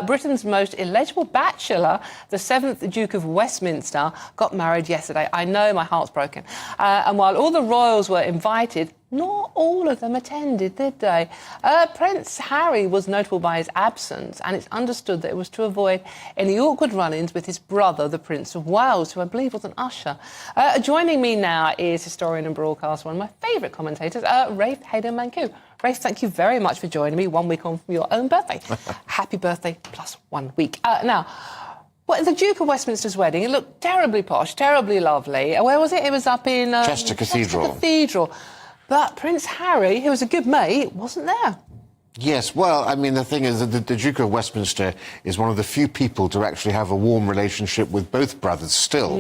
Britain's most illegible bachelor, the 7th Duke of Westminster, got married yesterday. I know, my heart's broken. And while all the royals were invited, not all of them attended, did they? Prince Harry was notable by his absence, and it's understood that it was to avoid any awkward run-ins with his brother, the Prince of Wales, who I believe was an usher. Joining me now is historian and broadcaster, one of my favourite commentators, Rafe Hayden-Mankiw. Rafe, thank you very much for joining me 1 week on from your own birthday. Happy birthday plus 1 week. Now, the Duke of Westminster's wedding, it looked terribly posh, terribly lovely. Where was it? It was up in... Chester Cathedral. Chester Cathedral. But Prince Harry, who was a good mate, wasn't there. Yes, well, I mean, the thing is that the Duke of Westminster is one of the few people to actually have a warm relationship with both brothers still.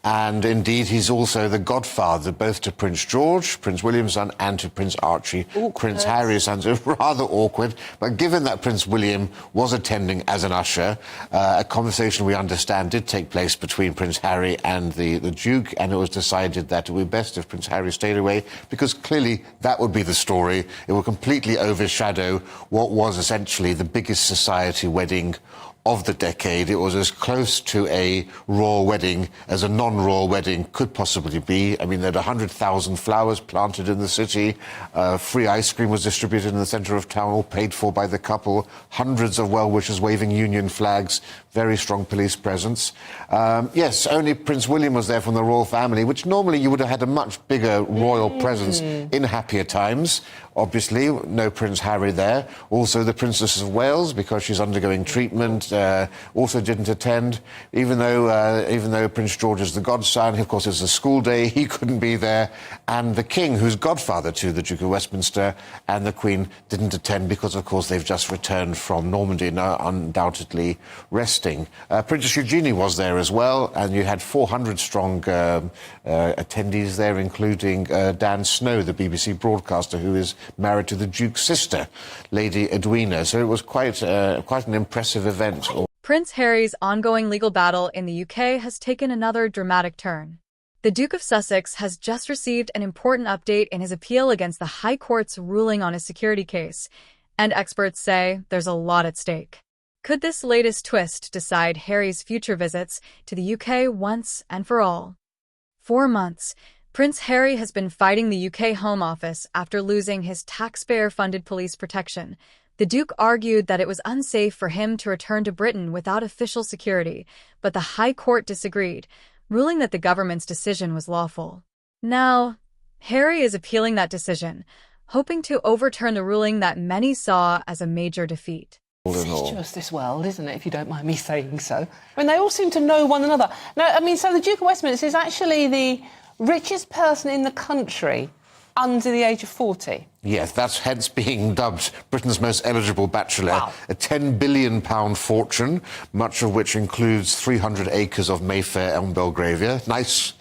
And indeed, he's also the godfather both to Prince George, Prince William's son, and to Prince Archie, Prince Harry's son. So rather awkward. But given that Prince William was attending as an usher, a conversation we understand did take place between Prince Harry and the Duke, and it was decided that it would be best if Prince Harry stayed away, because clearly that would be the story. It would completely overshadow what was essentially the biggest society wedding of the decade. It was as close to a royal wedding as a non-royal wedding could possibly be. I mean, there had 100,000 flowers planted in the city, free ice cream was distributed in the centre of town, all paid for by the couple, hundreds of well-wishers waving Union flags, very strong police presence. Yes, only Prince William was there from the royal family, which normally you would have had a much bigger royal presence in happier times. Obviously, no Prince Harry there. Also, the Princess of Wales, because she's undergoing treatment, also didn't attend. Even though Prince George is the godson, of course, it's a school day, he couldn't be there. And the King, who's godfather to the Duke of Westminster, and the Queen didn't attend because, of course, they've just returned from Normandy and are undoubtedly resting. Princess Eugenie was there as well, and you had 400-strong attendees there, including Dan Snow, the BBC broadcaster, who is married to the Duke's sister, Lady Edwina. So it was quite an impressive event. Prince Harry's ongoing legal battle in the UK has taken another dramatic turn. The Duke of Sussex has just received an important update in his appeal against the High Court's ruling on his security case, and experts say there's a lot at stake. Could this latest twist decide Harry's future visits to the UK once and for all? 4 months. Prince Harry has been fighting the UK Home Office after losing his taxpayer-funded police protection. The Duke argued that it was unsafe for him to return to Britain without official security, but the High Court disagreed, ruling that the government's decision was lawful. Now, Harry is appealing that decision, hoping to overturn the ruling that many saw as a major defeat. It's just this world, isn't it, if you don't mind me saying so? I mean, they all seem to know one another. No, I mean, so the Duke of Westminster is actually the richest person in the country under the age of 40. Yes, that's hence being dubbed Britain's most eligible bachelor. Wow. A £10 billion fortune, much of which includes 300 acres of Mayfair Elm Belgravia. Nice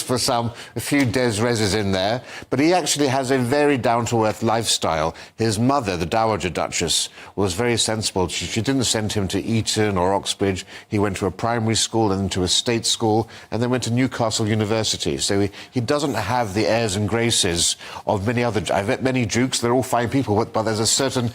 for some, a few des reses in there. But he actually has a very down-to-earth lifestyle. His mother, the Dowager Duchess, was very sensible. She didn't send him to Eton or Oxbridge. He went to a primary school and then to a state school and then went to Newcastle University. So he doesn't have the airs and graces of many other... I've met many dukes, they're all fine people, but there's a certain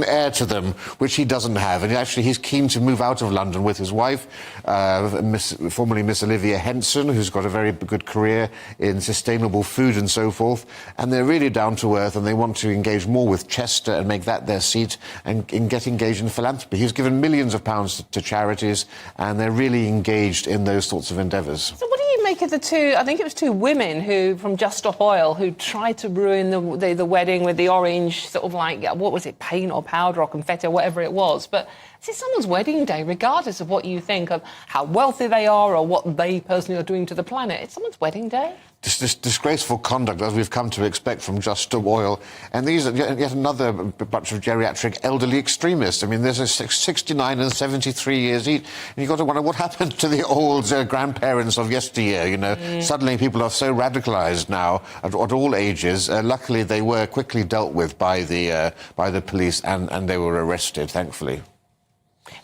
air to them which he doesn't have, and actually he's keen to move out of London with his wife, formerly Miss Olivia Henson, who's got a very good career in sustainable food and so forth, and they're really down to earth, and they want to engage more with Chester and make that their seat and get engaged in philanthropy. He's given millions of pounds to charities, and they're really engaged in those sorts of endeavours. So what do you make of the two, I think it was two women who, from Just Stop Oil, who tried to ruin the wedding with the orange sort of like, what was it, paint or powder or confetti or whatever it was. But it's someone's wedding day, regardless of what you think of how wealthy they are or what they personally are doing to the planet. It's someone's wedding day. This disgraceful conduct, as we've come to expect from Just Stop Oil, and these are yet another bunch of geriatric elderly extremists. I mean, there's a 69 and 73 years each, and you've got to wonder what happened to the old grandparents of yesteryear, you know. Suddenly people are so radicalised now at all ages. Luckily, they were quickly dealt with by the police, and they were arrested, thankfully.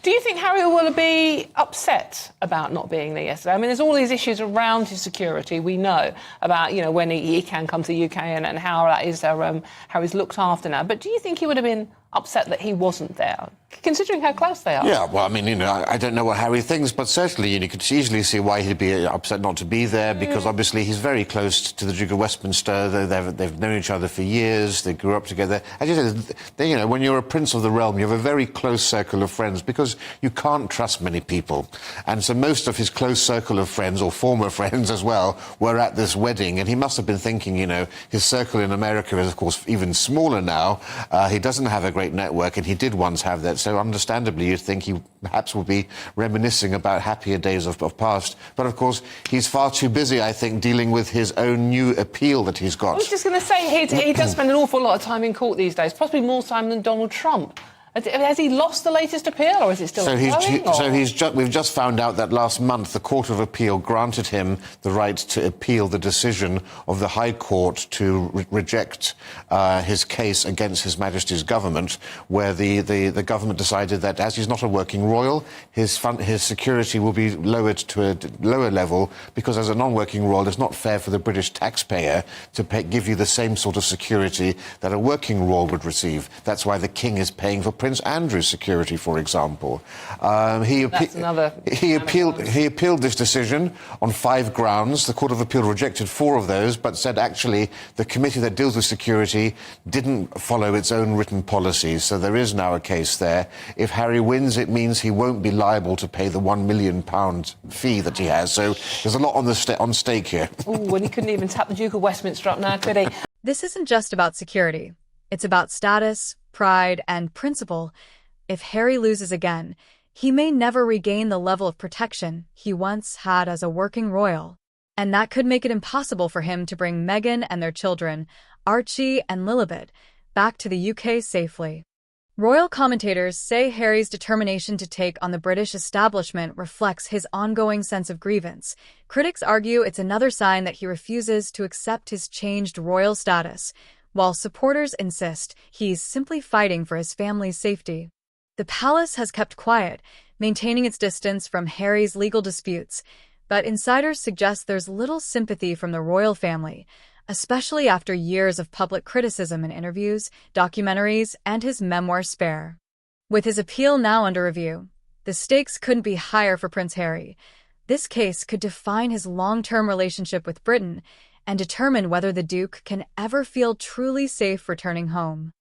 Do you think Harry will be upset about not being there yesterday? I mean, there's all these issues around his security. We know about, when he can come to the UK and how that is, how he's looked after now. But do you think he would have been upset that he wasn't there, considering how close they are. Yeah, well, I mean, I don't know what Harry thinks, but certainly you could easily see why he'd be upset not to be there, because obviously he's very close to the Duke of Westminster. They've known each other for years. They grew up together. As you said, when you're a prince of the realm, you have a very close circle of friends because you can't trust many people. And so most of his close circle of friends, or former friends as well, were at this wedding. And he must have been thinking, his circle in America is, of course, even smaller now. He doesn't have a great network, and he did once have that. So understandably, you'd think he perhaps would be reminiscing about happier days of past. But, of course, he's far too busy, I think, dealing with his own new appeal that he's got. I was just going to say, he does spend an awful lot of time in court these days, possibly more time than Donald Trump. Has he lost the latest appeal, or is it still going? We've just found out that last month the Court of Appeal granted him the right to appeal the decision of the High Court to reject his case against His Majesty's government, where the government decided that as he's not a working royal, his security will be lowered to a lower level, because as a non-working royal, it's not fair for the British taxpayer to give you the same sort of security that a working royal would receive. That's why the King is paying for Prince Andrew's security, for example. He appealed this decision on 5 grounds. The Court of Appeal rejected 4 of those, but said actually the committee that deals with security didn't follow its own written policies. So there is now a case there. If Harry wins, it means he won't be liable to pay the £1 million fee that he has. So there's a lot on stake here. Ooh, and he couldn't even tap the Duke of Westminster up now, could he? This isn't just about security. It's about status, pride, and principle. If Harry loses again, he may never regain the level of protection he once had as a working royal. And that could make it impossible for him to bring Meghan and their children, Archie and Lilibet, back to the UK safely. Royal commentators say Harry's determination to take on the British establishment reflects his ongoing sense of grievance. Critics argue it's another sign that he refuses to accept his changed royal status, while supporters insist he's simply fighting for his family's safety. The palace has kept quiet, maintaining its distance from Harry's legal disputes, but insiders suggest there's little sympathy from the royal family, especially after years of public criticism in interviews, documentaries, and his memoir Spare. With his appeal now under review, the stakes couldn't be higher for Prince Harry. This case could define his long-term relationship with Britain and determine whether the Duke can ever feel truly safe returning home.